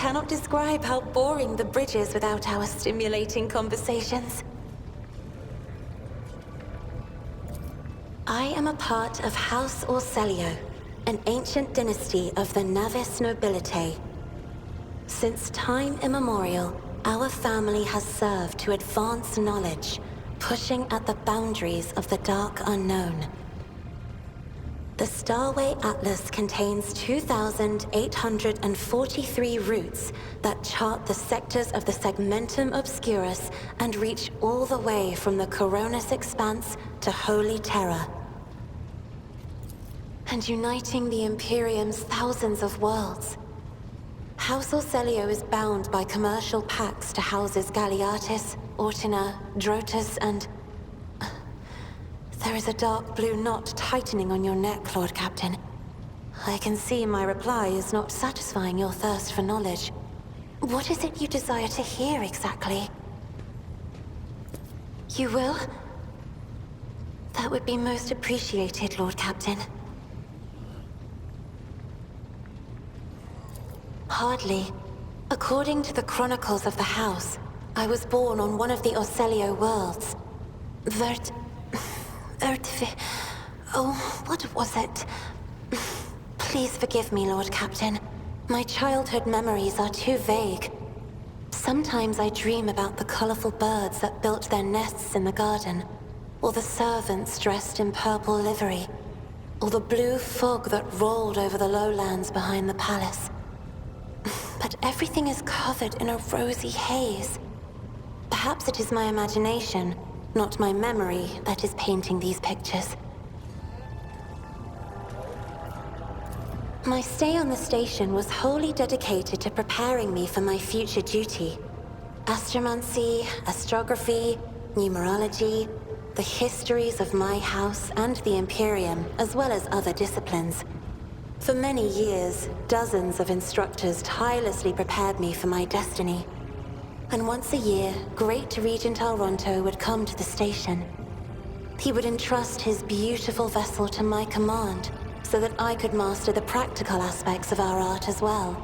cannot describe how boring the bridge is without our stimulating conversations. I am a part of House Orselio, an ancient dynasty of the Navis nobility. Since time immemorial, our family has served to advance knowledge, pushing at the boundaries of the dark unknown. The Starway Atlas contains 2,843 routes that chart the sectors of the Segmentum Obscurus and reach all the way from the Coronis Expanse to Holy Terra. And uniting the Imperium's thousands of worlds. House Orselio is bound by commercial pacts to houses Galeatis, Ortina, Drotus, and... There is a dark blue knot tightening on your neck, Lord Captain. I can see my reply is not satisfying your thirst for knowledge. What is it you desire to hear exactly? You will? That would be most appreciated, Lord Captain. Hardly. According to the chronicles of the House, I was born on one of the Orselio worlds. Oh, what was it? Please forgive me, Lord Captain. My childhood memories are too vague. Sometimes I dream about the colorful birds that built their nests in the garden, or the servants dressed in purple livery, or the blue fog that rolled over the lowlands behind the palace. But everything is covered in a rosy haze. Perhaps it is my imagination, not my memory, that is painting these pictures. My stay on the station was wholly dedicated to preparing me for my future duty. Astromancy, astrography, numerology, the histories of my house and the Imperium, as well as other disciplines. For many years, dozens of instructors tirelessly prepared me for my destiny. And once a year, Great Regent Alronto would come to the station. He would entrust his beautiful vessel to my command, so that I could master the practical aspects of our art as well.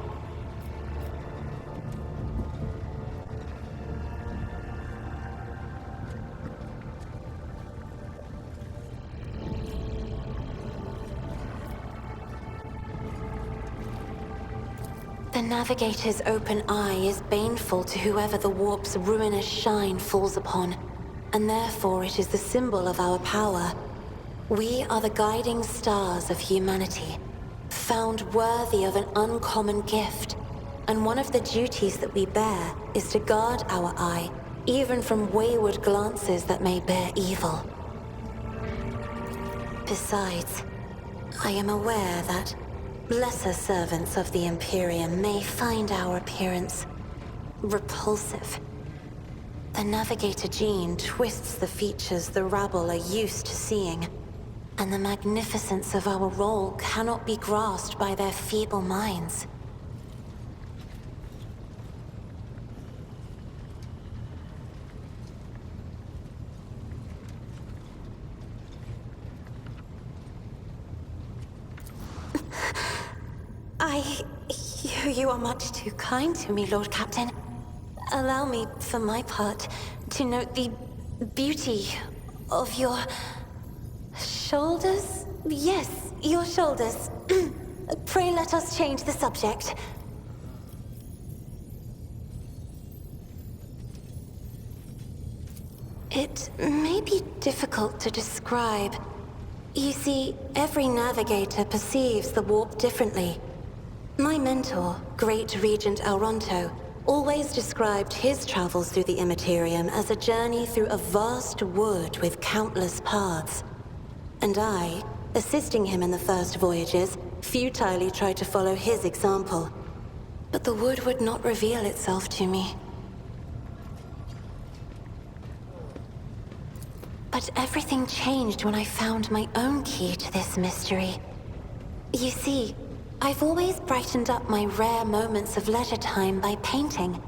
The Navigator's open eye is baneful to whoever the warp's ruinous shine falls upon, and therefore it is the symbol of our power. We are the guiding stars of humanity, found worthy of an uncommon gift, and one of the duties that we bear is to guard our eye, even from wayward glances that may bear evil. Besides, I am aware that lesser servants of the Imperium may find our appearance repulsive. The Navigator gene twists the features the rabble are used to seeing, and the magnificence of our role cannot be grasped by their feeble minds. You are much too kind to me, Lord Captain. Allow me, for my part, to note the beauty of your shoulders? Yes, your shoulders. Pray let us change the subject. It may be difficult to describe. You see, every navigator perceives the warp differently. My mentor, Great Regent Alronto, always described his travels through the Immaterium as a journey through a vast wood with countless paths. And I, assisting him in the first voyages, futilely tried to follow his example. But the wood would not reveal itself to me. But everything changed when I found my own key to this mystery. You see, I've always brightened up my rare moments of leisure time by painting.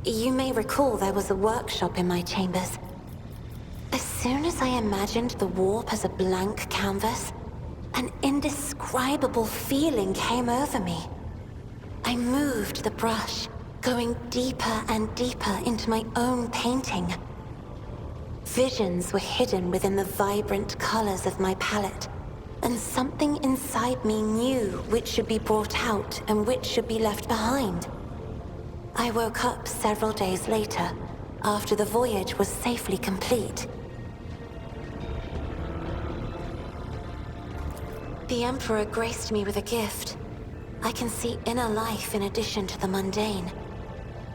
You may recall there was a workshop in my chambers. As soon as I imagined the warp as a blank canvas, an indescribable feeling came over me. I moved the brush, going deeper and deeper into my own painting. Visions were hidden within the vibrant colors of my palette, and something inside me knew which should be brought out and which should be left behind. I woke up several days later, after the voyage was safely complete. The Emperor graced me with a gift. I can see inner life in addition to the mundane.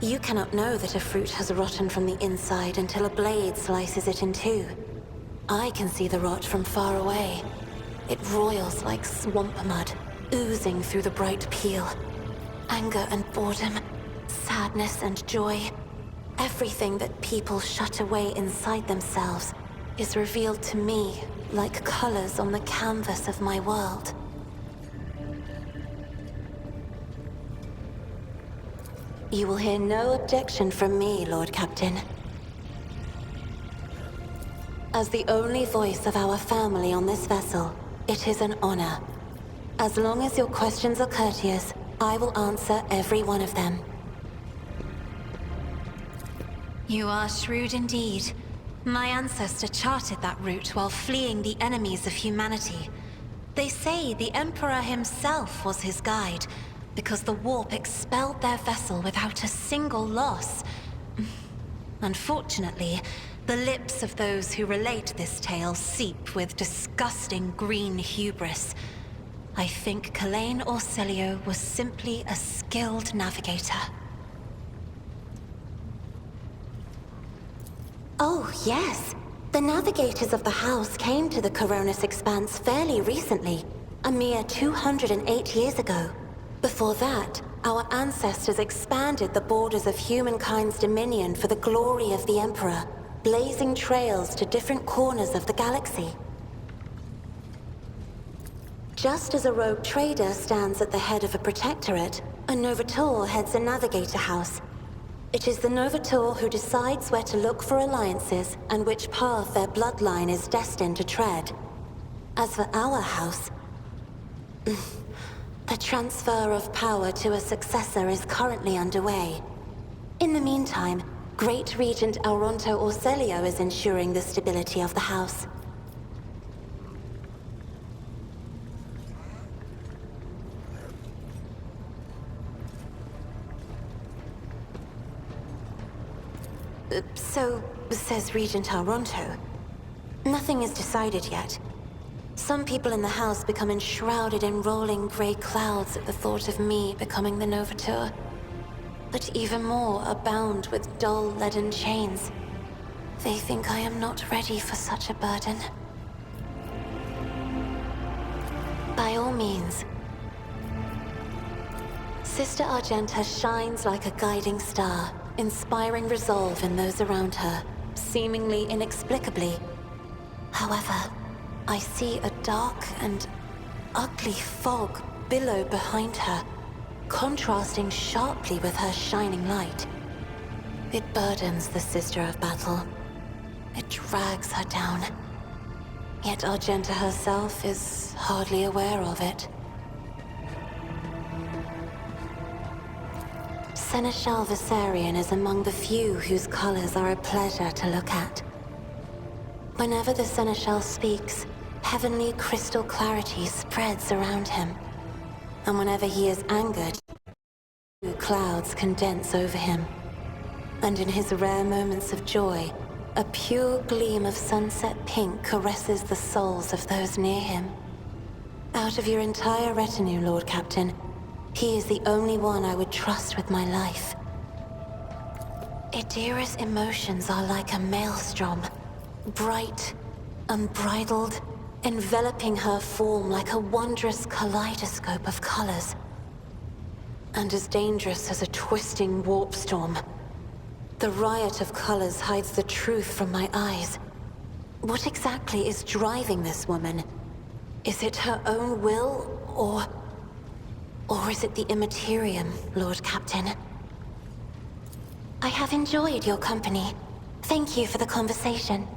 You cannot know that a fruit has rotten from the inside until a blade slices it in two. I can see the rot from far away. It roils like swamp mud, oozing through the bright peel. Anger and boredom, sadness and joy. Everything that people shut away inside themselves is revealed to me like colors on the canvas of my world. You will hear no objection from me, Lord Captain. As the only voice of our family on this vessel, it is an honor. As long as your questions are courteous, I will answer every one of them. You are shrewd indeed. My ancestor charted that route while fleeing the enemies of humanity. They say the Emperor himself was his guide, because the warp expelled their vessel without a single loss. Unfortunately, the lips of those who relate this tale seep with disgusting green hubris. I think Kalain Orselio was simply a skilled navigator. Oh, yes. The navigators of the House came to the Coronis Expanse fairly recently, a mere 208 years ago. Before that, our ancestors expanded the borders of humankind's dominion for the glory of the Emperor, blazing trails to different corners of the galaxy. Just as a rogue trader stands at the head of a protectorate, a Novator heads a navigator house. It is the Novator who decides where to look for alliances and which path their bloodline is destined to tread. As for our house, the transfer of power to a successor is currently underway. In the meantime, Great Regent Auronto Orselio is ensuring the stability of the house. So, says Regent Auronto. Nothing is decided yet. Some people in the house become enshrouded in rolling gray clouds at the thought of me becoming the Novator. But even more are bound with dull leaden chains. They think I am not ready for such a burden. By all means. Sister Argenta shines like a guiding star, inspiring resolve in those around her, seemingly inexplicably. However, I see a dark and ugly fog billow behind her, contrasting sharply with her shining light. It burdens the Sister of Battle. It drags her down. Yet Argenta herself is hardly aware of it. Seneschal Viserion is among the few whose colors are a pleasure to look at. Whenever the Seneschal speaks, heavenly crystal clarity spreads around him. And whenever he is angered, clouds condense over him. And in his rare moments of joy, a pure gleam of sunset pink caresses the souls of those near him. Out of your entire retinue, Lord Captain, he is the only one I would trust with my life. Idira's emotions are like a maelstrom, bright, unbridled, enveloping her form like a wondrous kaleidoscope of colors. And as dangerous as a twisting warp storm. The riot of colors hides the truth from my eyes. What exactly is driving this woman? Is it her own will, or is it the Immaterium, Lord Captain? I have enjoyed your company. Thank you for the conversation.